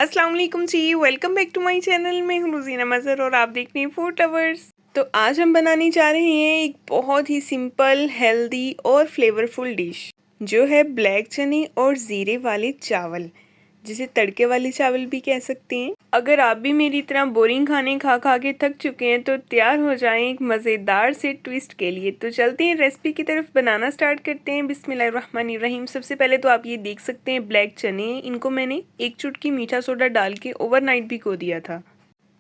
अस्सलाम वालेकुम जी, welcome back to my channel. मैं हूँ रुज़ीना मज़हर और आप देख रहे हैं फूड लवर्स। तो आज हम बनाने जा रहे हैं एक बहुत ही सिंपल, हेल्दी और फ्लेवरफुल डिश जो है ब्लैक चने और ज़ीरे वाले चावल, जिसे तड़के वाले चावल भी कह सकते हैं। अगर आप भी मेरी तरह बोरिंग खाने खा खा के थक चुके हैं तो तैयार हो जाएं एक मज़ेदार से ट्विस्ट के लिए। तो चलते हैं रेसिपी की तरफ, बनाना स्टार्ट करते हैं। बिस्मिल्लाहिर्रहमानिर्रहीम। सबसे पहले तो आप ये देख सकते हैं ब्लैक चने, इनको मैंने एक चुटकी मीठा सोडा डाल के ओवरनाइट भिगो दिया था।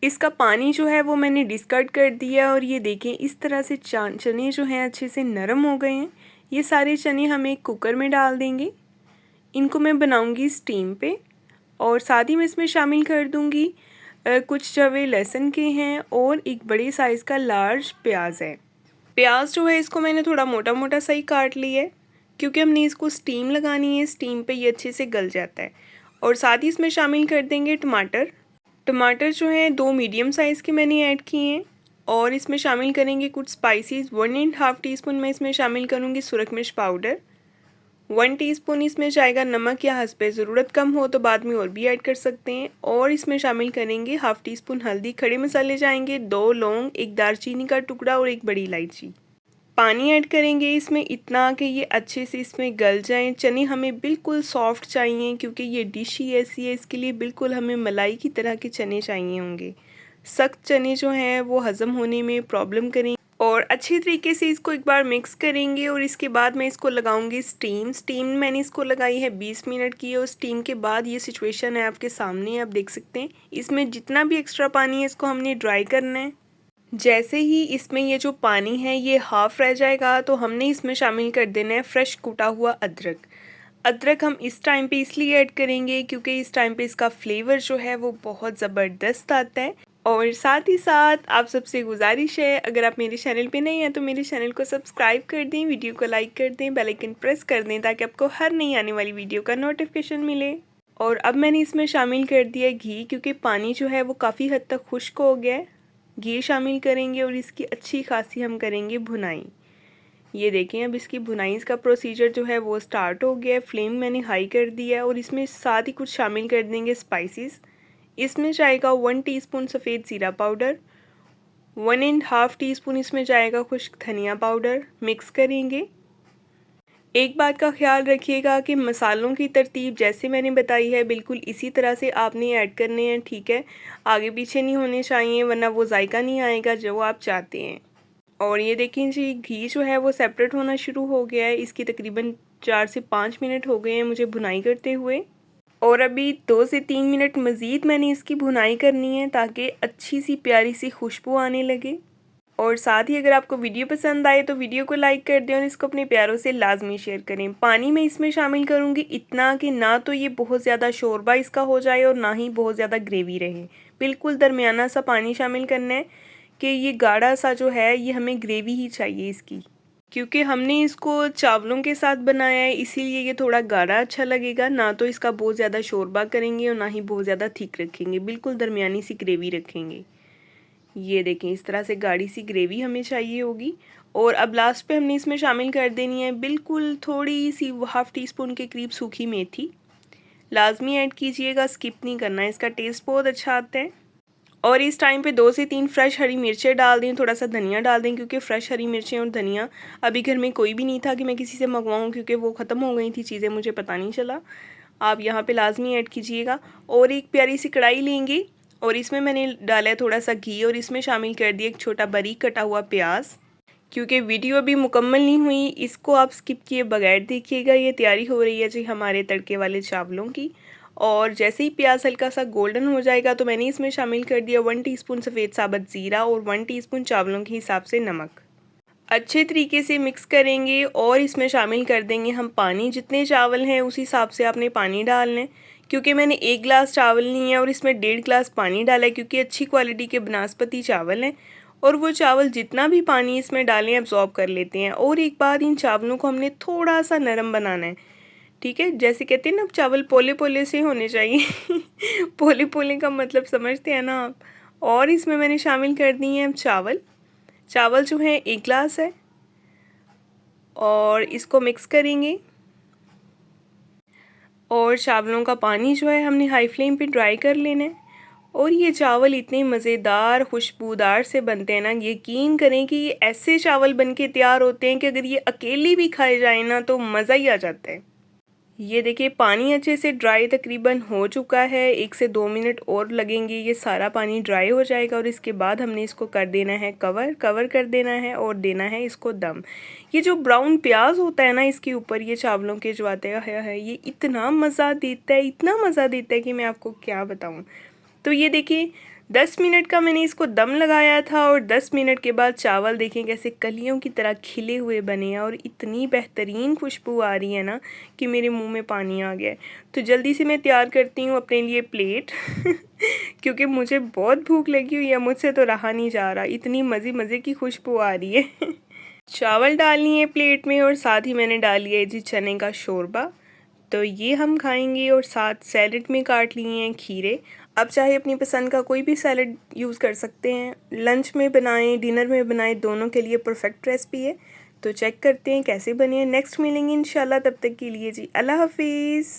इसका पानी जो है वो मैंने डिस्कार्ड कर दिया और ये देखें इस तरह से चने जो हैं अच्छे से नरम हो गए हैं। ये सारे चने हम एक कुकर में डाल देंगे। इनको मैं बनाऊंगी स्टीम पे और साथ ही मैं इसमें शामिल कर दूंगी कुछ जवे लहसुन के हैं और एक बड़े साइज़ का लार्ज प्याज है। प्याज जो है इसको मैंने थोड़ा मोटा मोटा सा ही काट लिया है क्योंकि हमने इसको स्टीम लगानी है। स्टीम पे ये अच्छे से गल जाता है। और साथ ही इसमें शामिल कर देंगे टमाटर। टमाटर जो है 2 मीडियम साइज़ के मैंने ऐड किए हैं। और इसमें शामिल करेंगे कुछ स्पाइसेस। 1.5 टीस्पून मैं इसमें शामिल करूँगी सुरख मिर्च पाउडर। 1 टीस्पून इसमें जाएगा नमक, या हस्बे ज़रूरत कम हो तो बाद में और भी ऐड कर सकते हैं। और इसमें शामिल करेंगे हाफ़ टी स्पून हल्दी। खड़े मसाले जाएंगे 2 लौंग, एक दालचीनी का टुकड़ा और एक बड़ी इलायची। पानी ऐड करेंगे इसमें इतना कि ये अच्छे से इसमें गल जाएं। चने हमें बिल्कुल सॉफ्ट चाहिए क्योंकि ये डिश ही ऐसी है, इसके लिए बिल्कुल हमें मलाई की तरह के चने चाहिए होंगे। सख्त चने जो हैं वो हज़म होने में प्रॉब्लम करें। और अच्छी तरीके से इसको एक बार मिक्स करेंगे और इसके बाद मैं इसको लगाऊंगी स्टीम मैंने इसको लगाई है 20 मिनट की। और स्टीम के बाद ये सिचुएशन है आपके सामने, आप देख सकते हैं। इसमें जितना भी एक्स्ट्रा पानी है इसको हमने ड्राई करना है। जैसे ही इसमें ये जो पानी है ये हाफ रह जाएगा तो हमने इसमें शामिल कर देना है फ्रेश कुटा हुआ अदरक। अदरक हम इस टाइम पे इसलिए ऐड करेंगे क्योंकि इस टाइम पे इसका फ्लेवर जो है वो बहुत ज़बरदस्त आता है। और साथ ही साथ आप सबसे गुजारिश है, अगर आप मेरे चैनल पे नहीं हैं तो मेरे चैनल को सब्सक्राइब कर दें, वीडियो को लाइक कर दें, बेल आइकन प्रेस कर दें ताकि आपको हर नई आने वाली वीडियो का नोटिफिकेशन मिले। और अब मैंने इसमें शामिल कर दिया घी क्योंकि पानी जो है वो काफ़ी हद तक खुश्क हो गया है। घी शामिल करेंगे और इसकी अच्छी खासी हम करेंगे भुनाई। ये देखें अब इसकी भुनाई का प्रोसीजर जो है वो स्टार्ट हो गया है। फ्लेम मैंने हाई कर दिया है और इसमें साथ ही कुछ शामिल कर देंगे स्पाइसेस। इसमें जाएगा 1 टीस्पून सफ़ेद ज़ीरा पाउडर, 1.5 टीस्पून इसमें जाएगा खुश्क धनिया पाउडर। मिक्स करेंगे। एक बात का ख्याल रखिएगा कि मसालों की तरतीब जैसे मैंने बताई है बिल्कुल इसी तरह से आपने ऐड करने हैं, ठीक है। आगे पीछे नहीं होने चाहिए वरना वो जायका नहीं आएगा जो आप चाहते हैं। और ये देखें जी घी जो है वो सेपरेट होना शुरू हो गया है। इसकी तकरीबन 4 से 5 मिनट हो गए हैं मुझे भुनाई करते हुए। और अभी 2 से 3 मिनट मज़ीद मैंने इसकी भुनाई करनी है ताकि अच्छी सी प्यारी सी खुशबू आने लगे। और साथ ही अगर आपको वीडियो पसंद आए तो वीडियो को लाइक कर दें और इसको अपने प्यारों से लाजमी शेयर करें। पानी मैं इसमें शामिल करूँगी इतना कि ना तो ये बहुत ज़्यादा शोरबा इसका हो जाए और ना ही बहुत ज़्यादा ग्रेवी रहे। बिल्कुल दरमियाना सा पानी शामिल करना है कि ये गाढ़ा सा जो है ये हमें ग्रेवी ही चाहिए इसकी, क्योंकि हमने इसको चावलों के साथ बनाया है इसीलिए ये थोड़ा गाढ़ा अच्छा लगेगा। ना तो इसका बहुत ज़्यादा शोरबा करेंगे और ना ही बहुत ज़्यादा थिक रखेंगे, बिल्कुल दरमियानी सी ग्रेवी रखेंगे। ये देखें इस तरह से गाढ़ी सी ग्रेवी हमें चाहिए होगी। और अब लास्ट पे हमने इसमें शामिल कर देनी है बिल्कुल थोड़ी सी 1/2 टीस्पून के करीब सूखी मेथी। लाजमी ऐड कीजिएगा, स्किप नहीं करना है, इसका टेस्ट बहुत अच्छा आता है। और इस टाइम पे 2 से 3 फ्रेश हरी मिर्चें डाल दें, थोड़ा सा धनिया डाल दें क्योंकि फ़्रेश हरी मिर्चें और धनिया अभी घर में कोई भी नहीं था कि मैं किसी से मंगवाऊँ क्योंकि वो ख़त्म हो गई थी चीज़ें, मुझे पता नहीं चला। आप यहाँ पे लाजमी ऐड कीजिएगा। और एक प्यारी सी कढ़ाई लेंगे और इसमें मैंने डाला है थोड़ा सा घी और इसमें शामिल कर दिया एक छोटा बारीक कटा हुआ प्याज। क्योंकि वीडियो अभी मुकम्मल नहीं हुई, इसको आप स्किप किए बगैर देखिएगा। ये तैयारी हो रही है जी हमारे तड़के वाले चावलों की। और जैसे ही प्याज हल्का सा गोल्डन हो जाएगा तो मैंने इसमें शामिल कर दिया 1 टीस्पून सफ़ेद साबुत ज़ीरा और 1 टीस्पून चावलों के हिसाब से नमक। अच्छे तरीके से मिक्स करेंगे और इसमें शामिल कर देंगे हम पानी। जितने चावल हैं उस हिसाब से आपने पानी डालना है। क्योंकि मैंने 1 गिलास चावल लिए हैं और इसमें 1.5 गिलास पानी डाला है क्योंकि अच्छी क्वालिटी के बनास्पति चावल हैं और वो चावल जितना भी पानी इसमें डालें अब्जॉर्ब कर लेते हैं। और एक बार इन चावलों को हमने थोड़ा सा नरम बनाना है, ठीक है। जैसे कहते हैं ना चावल पोले पोले से होने चाहिए पोले पोले का मतलब समझते हैं ना आप। और इसमें मैंने शामिल कर दी हैं चावल। चावल जो है 1 गिलास है और इसको मिक्स करेंगे। और चावलों का पानी जो है हमने हाई फ्लेम पे ड्राई कर लेना है। और ये चावल इतने मज़ेदार खुशबूदार से बनते हैं ना, यकीन करें कि ये ऐसे चावल बन के तैयार होते हैं कि अगर ये अकेले भी खाए जाए ना तो मज़ा ही आ जाता है। ये देखिए पानी अच्छे से ड्राई तकरीबन हो चुका है, 1 से 2 मिनट और लगेंगे, ये सारा पानी ड्राई हो जाएगा और इसके बाद हमने इसको कर देना है कवर कर देना है और देना है इसको दम। ये जो ब्राउन प्याज होता है ना इसके ऊपर ये चावलों के जो आते है ये इतना मज़ा देता है, इतना मज़ा देता है कि मैं आपको क्या बताऊँ। तो ये देखिए 10 मिनट का मैंने इसको दम लगाया था और 10 मिनट के बाद चावल देखें कैसे कलियों की तरह खिले हुए बने हैं और इतनी बेहतरीन खुशबू आ रही है ना कि मेरे मुंह में पानी आ गया है। तो जल्दी से मैं तैयार करती हूँ अपने लिए प्लेट क्योंकि मुझे बहुत भूख लगी हुई है, मुझसे तो रहा नहीं जा रहा, इतनी मज़े की खुशबू आ रही है। चावल डालनी है प्लेट में और साथ ही मैंने डाली है जी चने का शोरबा। तो ये हम खाएंगे और साथ सैलेड में काट लिए हैं खीरे। आप चाहे अपनी पसंद का कोई भी सैलेड यूज़ कर सकते हैं, लंच में बनाएं डिनर में बनाएं, दोनों के लिए परफेक्ट रेसिपी है। तो चेक करते हैं कैसे बने हैं। नेक्स्ट मिलेंगे इंशाल्लाह, तब तक के लिए जी अल्लाह हाफिज़।